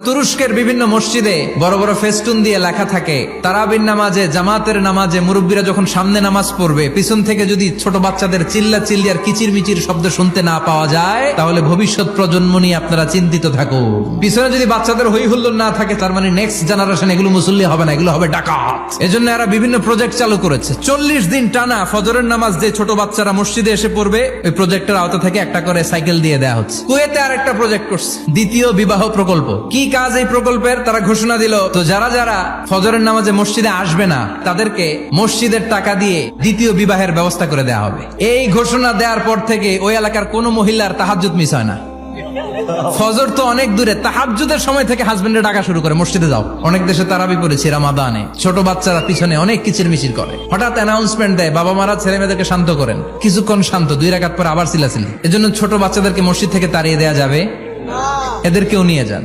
তুরস্কের বিভিন্ন মসজিদে বড় বড় ফেস্টুন দিয়ে লেখা থাকে তারাবির নামাজে, জামাতের নামাজে মুরব্বীরা যখন সামনে নামাজ পড়বে, পিছন থেকে যদি ছোট বাচ্চাদের চিল্লা চিল্লি আর কিচির মিচির শব্দ শুনতে না পাওয়া যায়, তাহলে ভবিষ্যৎ প্রজন্ম নিয়ে আপনারা চিন্তিত থাকুন। পিছনে যদি বাচ্চাদের হই হুল্লোড় না থাকে, তার মানে নেক্সট জেনারেশন এগুলো মুসল্লি হবে না, এগুলো হবে ডাকাত। এজন্য এরা বিভিন্ন প্রজেক্ট চালু করেছে। 40 দিন টানা ফজরের নামাজ যে ছোট বাচ্চারা মসজিদে এসে পড়বে, ওই প্রজেক্টের আওতা থেকে একটা করে সাইকেল দিয়ে দেওয়া হচ্ছে। কুয়েতে আর একটা প্রজেক্ট করছে, দ্বিতীয় বিবাহ প্রকল্প। কি কাজ এই প্রকল্পের? তারা ঘোষণা দিল, তো যারা যারা ফজরের নামাজে মসজিদে আসবে না, তাদেরকে মসজিদের টাকা দিয়ে দ্বিতীয় বিবাহের ব্যবস্থা করে দেওয়া হবে। এই ঘোষণা দেওয়ার পর থেকে ওই এলাকার কোন মহিলার তাহাজ্জুদ মিস হয় না। ফজর তো অনেক দূরে, তাহাজ্জুদের সময় থেকে হাজবেন্ডের ডাকা শুরু করে, মসজিদে যাও। অনেক দেশে তারাবি পড়েছি রামাদানে, ছোট বাচ্চারা পিছনে অনেক কিচির মিচির করে, হঠাৎ অ্যানাউন্সমেন্ট দেয়, বাবা মারা ছেলে মেয়েদেরকে শান্ত করেন। কিছুক্ষণ শান্ত, 2 রাকাত পর আবার চিল্লাচিল্লি। এজন্য ছোট বাচ্চাদেরকে মসজিদ থেকে তাড়িয়ে দেওয়া যাবে, এদেরকেও নিয়ে যান।